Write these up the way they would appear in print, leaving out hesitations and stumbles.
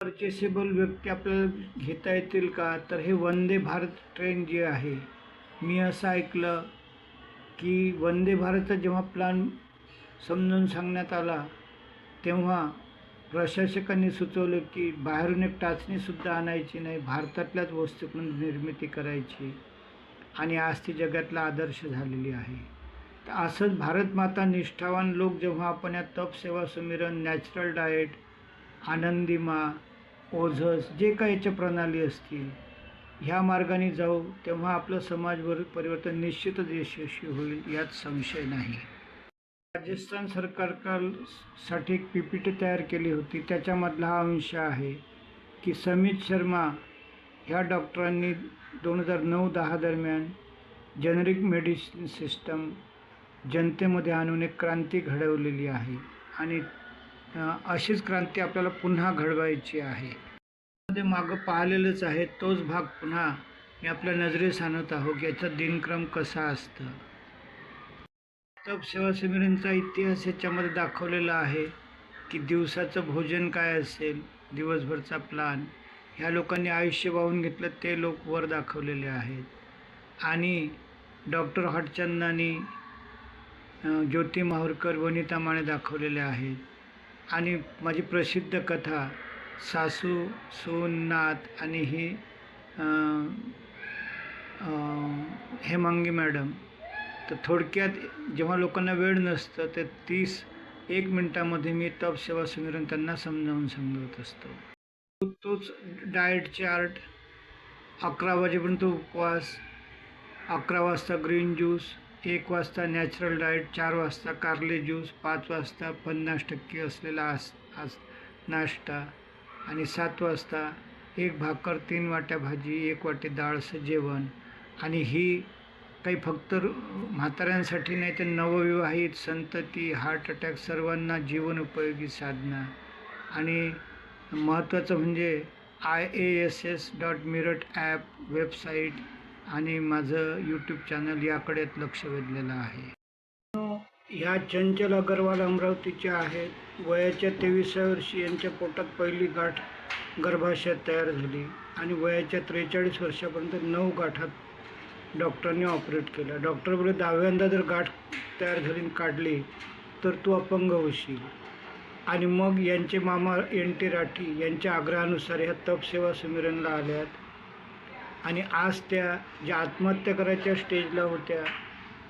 परचेसेबल व्यक्ती आपल्याला घेता येतील का? तर हे वंदे भारत ट्रेन जी आहे, मी असं ऐकलं की वंदे भारतचा जेव्हा प्लॅन समजून सांगण्यात आला, तेव्हा प्रशासकांनी सुचवलं की बाहेरून एक टाचणीसुद्धा आणायची नाही, भारतातल्याच वस्तूकडून निर्मिती करायची आणि आज ती जगातला आदर्श झालेली आहे. तर असंच भारत माता निष्ठावान लोक जेव्हा आपण या तप सेवा सुमिरन, नॅचरल डाएट, आनंदीमा, ओझस जे काही याच्या प्रणाली असतील, ह्या मार्गाने जाऊ, तेव्हा आपलं समाजवर परिवर्तन निश्चितच यशस्वी होईल, यात संशय नाही. राजस्थान सरकारसाठी एक PPT तयार केली होती. त्याच्यामधला हा अंश आहे की समित शर्मा ह्या डॉक्टरांनी 2009-10 दरम्यान जेनरिक मेडिसिन सिस्टम जनतेमध्ये आणून एक क्रांती घडवलेली आहे आणि अशीच क्रांती आपल्याला पुन्हा घडवायची आहे. मध्ये मागं पाहिलेलंच आहे, तोच भाग पुन्हा मी आपल्या नजरेस आणत आहो की याचा दिनक्रम कसा असतं. तप सेवा सुमिरनचा इतिहास याच्यामध्ये दाखवलेला आहे की दिवसाचं भोजन काय असेल, दिवसभरचा प्लान. ह्या लोकांनी आयुष्य वाहून घेतलं, ते लोक वर दाखवलेले आहेत. आणि डॉक्टर हटचंदानी, ज्योती माहुरकर, वनिता माने दाखवलेले आहेत. आणि माझी प्रसिद्ध कथा सासू, सून, नात आणि ही हेमांगी मॅडम. तर थोडक्यात जेव्हा लोकांना वेळ नसतं ते 30-1 मिनटामध्ये मी तप सेवा सुमिरन त्यांना समजावून सांगत असतो. तोच डाएट चार्ट. 11 वाजेपर्यंत उपवास, 11 वाजता ग्रीन ज्यूस, 1 वाजता नॅचरल डाएट, 4 वाजता कारले ज्यूस, 5 वाजता 50% असलेला नाश्ता आणि 7 वाजता 1 भाकर, 3 वाट्या भाजी, 1 वाटी डाळ असं जेवण. आणि ही काही फक्त म्हाताऱ्यांसाठी नाही, तर नवविवाहित, संतती, हार्ट अटॅक सर्वांना जीवनोपयोगी साधना. आणि महत्त्वाचं म्हणजे IASS.meerut ॲप, वेबसाईट आणि माझं यूट्यूब चॅनल याकडे लक्ष वेधलेलं आहे. ह्या चंचल अग्रवाल अमरावतीच्या आहेत. वयाच्या 23व्या वर्षी यांच्या पोटात पहिली गाठ गर्भाशयात तयार झाली आणि वयाच्या 43 वर्षापर्यंत 9 गाठात डॉक्टरांनी ऑपरेट केलं. डॉक्टर बोलले 10व्यांदा जर गाठ तयार झाली आणि काढली तर तू अपंग होशील. आणि मग यांचे मामा NT राठी यांच्या आग्रहानुसार ह्या तप सेवा सुमिरनला आल्यात. आणि आज त्या ज्या आत्महत्या करायच्या स्टेजला होत्या,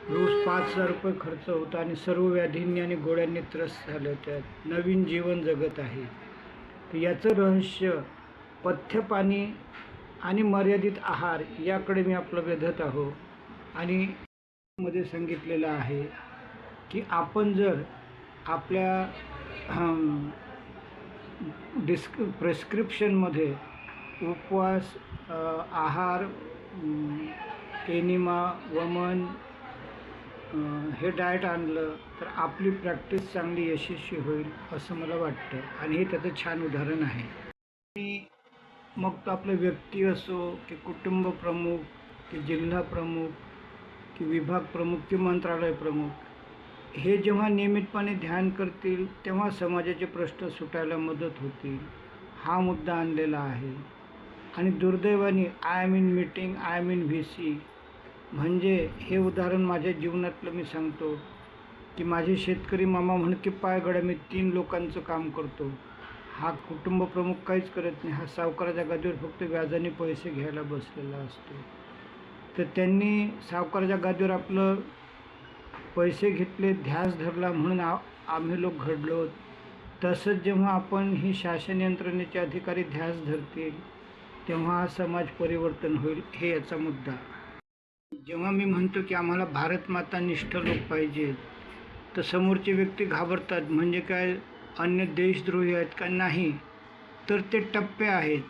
रोज 5,000 रुपये खर्च होता आणि सर्व व्याधींनी आणि गोळ्यांनी त्रस्त झाल्या होत्या, नवीन जीवन जगत आहे. तर याचं रहस्य पथ्य, पाणी आणि मर्यादित आहार याकडे मी आपलं वेधत आहो. आणि मध्ये सांगितलेलं आहे की आपण जर आपल्या प्रेस्क्रिप्शनमध्ये उपवास, आहार, एनिमा, वमन हे डाएट आणलं तर आपली प्रॅक्टिस चांगली यशस्वी होईल असं मला वाटतं. आणि हे त्याचं छान उदाहरण आहे. आणि मग तो आपला व्यक्ती असो की कुटुंब प्रमुख की जिल्हा प्रमुख की विभाग प्रमुख की मंत्रालय प्रमुख, हे जेव्हा नियमितपणे ध्यान करतील तेव्हा समाजाचे प्रश्न सुटायला मदत होतील, हा मुद्दा आणलेला आहे. आणि दुर्दैवाने I am in meeting, I am in VC म्हणजे हे उदाहरण माझ्या जीवनातलं मी सांगतो की माझे शेतकरी मामा म्हणत की पायगड्या मी 3 लोकांचं काम करतो. हा कुटुंब प्रमुख काहीच करत नाही, हा सावकाराच्या गादीवर फक्त व्याजाने पैसे घ्यायला बसलेला असतो. तर त्यांनी सावकाराच्या गादीवर आपलं पैसे घेतले, ध्यास धरला म्हणून आम्ही लोक घडलो. तसंच जेव्हा आपण ही शासन यंत्रणेचे अधिकारी ध्यास धरतील तेव्हा हा समाज परिवर्तन होईल, हे याचा मुद्दा. जेव्हा मी म्हणतो की आम्हाला भारत माता निष्ठ लोक पाहिजेत, तर समोरची व्यक्ती घाबरतात. म्हणजे काय, अन्य देशद्रोही आहेत का? नाही, तर ते टप्पे आहेत.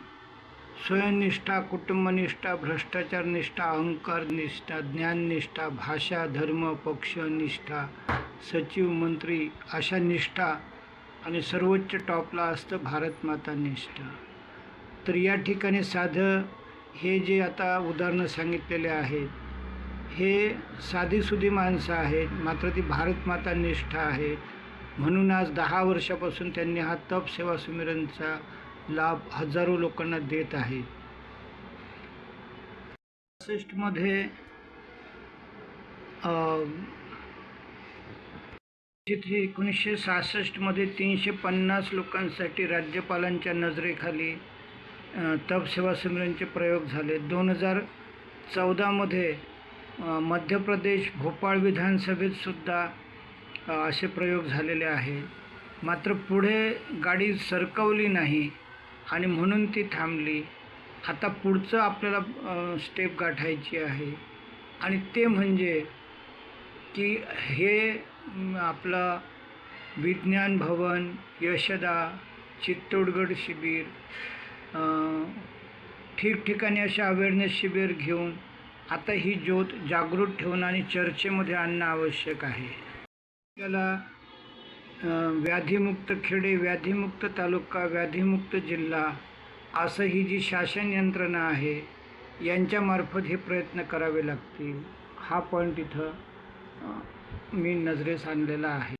स्वयंनिष्ठा, कुटुंबनिष्ठा, भ्रष्टाचारनिष्ठा, अहंकारनिष्ठा, ज्ञाननिष्ठा, भाषा, धर्म, पक्ष निष्ठा, सचिव, मंत्री अशा निष्ठा. आणि सर्वोच्च टॉपला असतं भारत माता निष्ठा. तर या ठिकाणी साधं हे जे आता उदाहरणं सांगितलेले आहेत, हे साधीसुधी माणसं आहेत, मात्र ती भारत माता निष्ठा आहेत. म्हणून आज 10 वर्षापासून त्यांनी हा तप सेवा सुमिरनचा लाभ हजारो लोकांना देत आहेत. 66मध्ये जिथे 1966मध्ये 350 लोकांसाठी राज्यपालांच्या नजरेखाली तपसेवा सिमरनचे प्रयोग झाले. 2014मध्ये मध्य प्रदेश भोपाळ विधानसभेत सुद्धा असे प्रयोग झालेले आहेत. मात्र पुढे गाडी सरकवली नाही आणि म्हणून ती थांबली. आता पुढचं आपल्याला स्टेप गाठायची आहे आणि ते म्हणजे की हे आपलं विज्ञान भवन, यशदा, चित्तोडगड शिबिर, ठिकठिकाणी असे अवेअरनेस शिबिर घेऊन आता ही ज्योत जागृत ठेवून आणि चर्चेमध्ये आणणं आवश्यक आहे. त्याला व्याधीमुक्त खेडे, व्याधीमुक्त तालुका, व्याधीमुक्त जिल्हा असं ही जी शासन यंत्रणा आहे यांच्यामार्फत हे प्रयत्न करावे लागतील. हा पॉईंट इथं मी नजरेस आणलेला आहे.